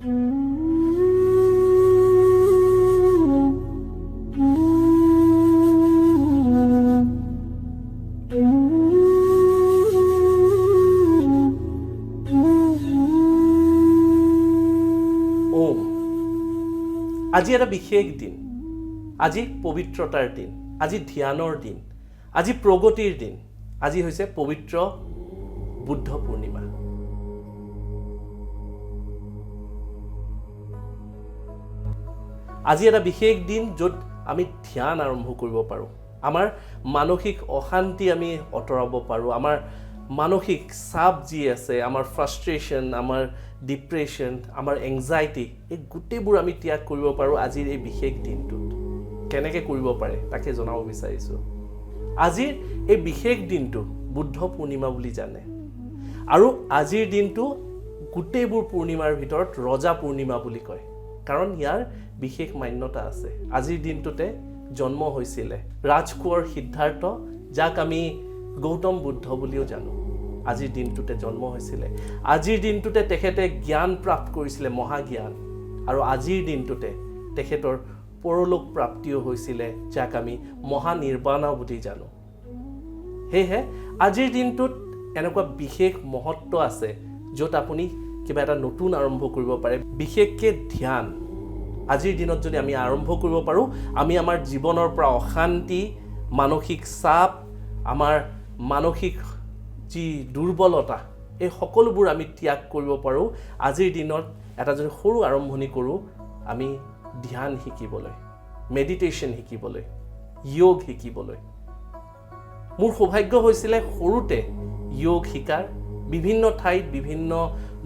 আজি এটা বিশেষ দিন, আজি পবিত্ৰতাৰ দিন, আজি ধ্যানৰ দিন, আজি প্ৰগতিৰ দিন, আজি হৈছে পবিত্ৰ বুদ্ধ পূৰ্ণিমা। আজি এটা বিশেষ দিন য'ত আমি ধ্যান আৰম্ভ কৰিব পাৰোঁ, আমাৰ মানসিক অশান্তি আমি আঁতৰাব পাৰোঁ, আমাৰ মানসিক চাপ যি আছে, আমাৰ ফ্ৰাষ্ট্ৰেশ্যন, আমাৰ ডিপ্ৰেশ্যন, আমাৰ এংজাইটি, এই গোটেইবোৰ আমি ত্যাগ কৰিব পাৰোঁ আজিৰ এই বিশেষ দিনটোত। কেনেকৈ কৰিব পাৰে তাকে জনাব বিচাৰিছোঁ। আজিৰ এই বিশেষ দিনটো বুদ্ধ পূৰ্ণিমা বুলি জানে, আৰু আজিৰ দিনটো গোটেইবোৰ পূৰ্ণিমাৰ ভিতৰত ৰজা পূৰ্ণিমা বুলি কয়, কাৰণ ইয়াৰ বিশেষ মান্যতা আছে। আজিৰ দিনটোতে জন্ম হৈছিলে ৰাজকোঁৱৰ সিদ্ধাৰ্থ, যাক আমি গৌতম বুদ্ধ বুলিও জানো। আজিৰ দিনটোতে জন্ম হৈছিলে, আজিৰ দিনটোতে তেখেতে জ্ঞান প্ৰাপ্ত কৰিছিলে, মহাজ্ঞান, আৰু আজিৰ দিনটোতে তেখেতৰ পৰলোক প্ৰাপ্তিও হৈছিলে, যাক আমি মহানিৰ্বাণা বুলি জানো। সেয়েহে আজিৰ দিনটোত এনেকুৱা বিশেষ মহত্ব আছে য'ত আপুনি কিবা এটা নতুন আৰম্ভ কৰিব পাৰে, বিশেষকৈ ধ্যান। আজিৰ দিনত যদি আমি আৰম্ভ কৰিব পাৰোঁ, আমি আমাৰ জীৱনৰ পৰা অশান্তি, মানসিক চাপ, আমাৰ মানসিক যি দুৰ্বলতা, এই সকলোবোৰ আমি ত্যাগ কৰিব পাৰোঁ। আজিৰ দিনত এটা যদি সৰু আৰম্ভণি কৰোঁ, আমি ধ্যান শিকিবলৈ, মেডিটেশ্যন শিকিবলৈ, যোগ শিকিবলৈ। মোৰ সৌভাগ্য হৈছিলে সৰুতে যোগ শিকাৰ, বিভিন্ন ঠাইত বিভিন্ন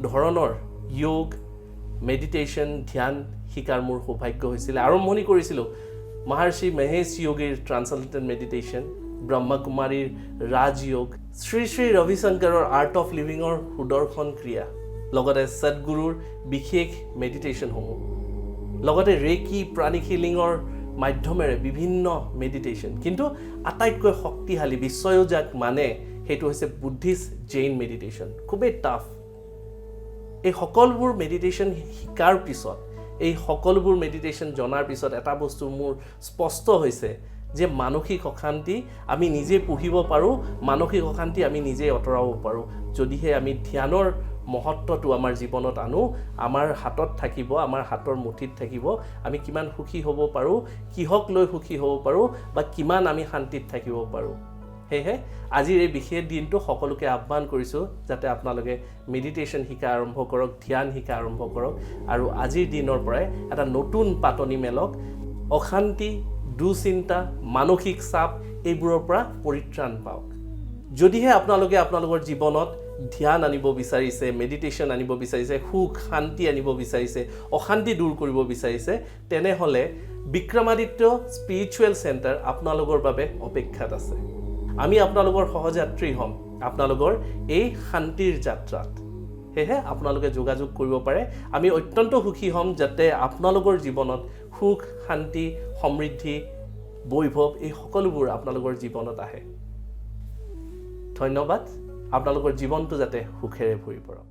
ধৰণৰ যোগ, মেডিটেশ্যন, ধ্যান শিকাৰ মোৰ সৌভাগ্য হৈছিলে। আৰম্ভণি কৰিছিলোঁ মহৰ্ষি মহেশ যোগীৰ ট্ৰান্সেণ্ডেণ্টেল মেডিটেশ্যন, ব্ৰহ্মকুমাৰীৰ ৰাজযোগ, শ্ৰী শ্ৰী ৰবিশংকৰৰ আৰ্ট অফ লিভিঙৰ সুদৰ্শন ক্ৰিয়া, লগতে সদগুৰুৰ বিশেষ মেডিটেশ্যনসমূহ, লগতে ৰেকি, প্ৰাণিক হিলিঙৰ মাধ্যমেৰে বিভিন্ন মেডিটেশ্যন। কিন্তু আটাইতকৈ শক্তিশালী বিশ্বয়ো যাক মানে সেইটো হৈছে বুদ্ধিষ্ট জৈন মেডিটেশ্যন, খুবেই টাফ। এই সকলোবোৰ মেডিটেশ্যন শিকাৰ পিছত, এই সকলোবোৰ মেডিটেশ্যন জনাৰ পিছত এটা বস্তু মোৰ স্পষ্ট হৈছে যে মানসিক অশান্তি আমি নিজে পুহিব পাৰোঁ, মানসিক অশান্তি আমি নিজে আঁতৰাব পাৰোঁ, যদিহে আমি ধ্যানৰ মহত্বটো আমাৰ জীৱনত আনো। আমাৰ হাতত থাকিব, আমাৰ হাতৰ মুঠিত থাকিব আমি কিমান সুখী হ'ব পাৰোঁ, কিহক লৈ সুখী হ'ব পাৰোঁ, বা কিমান আমি শান্তিত থাকিব পাৰোঁ। সেয়েহে আজিৰ এই বিশেষ দিনটো সকলোকে আহ্বান কৰিছোঁ যাতে আপোনালোকে মেডিটেশ্যন শিকা আৰম্ভ কৰক, ধ্যান শিকা আৰম্ভ কৰক, আৰু আজিৰ দিনৰ পৰাই এটা নতুন পাতনি মেলক। অশান্তি, দুশ্চিন্তা, মানসিক চাপ এইবোৰৰ পৰা পৰিত্ৰাণ পাওক। যদিহে আপোনালোকে আপোনালোকৰ জীৱনত ধ্যান আনিব বিচাৰিছে, মেডিটেশ্যন আনিব বিচাৰিছে, সুখ শান্তি আনিব বিচাৰিছে, অশান্তি দূৰ কৰিব বিচাৰিছে, তেনেহ'লে বিক্ৰমাদিত্য স্পিৰিচুৱেল চেণ্টাৰ আপোনালোকৰ বাবে অপেক্ষাত আছে। আমি আপোনালোকৰ সহযাত্ৰী হ'ম আপোনালোকৰ এই শান্তিৰ যাত্ৰাত। সেয়েহে আপোনালোকে যোগাযোগ কৰিব পাৰে। আমি অত্যন্ত সুখী হ'ম যাতে আপোনালোকৰ জীৱনত সুখ, শান্তি, সমৃদ্ধি, বৈভৱ এই সকলোবোৰ আপোনালোকৰ জীৱনত আহে। ধন্যবাদ। আপোনালোকৰ জীৱনটো যাতে সুখেৰে ভৰি পৰক।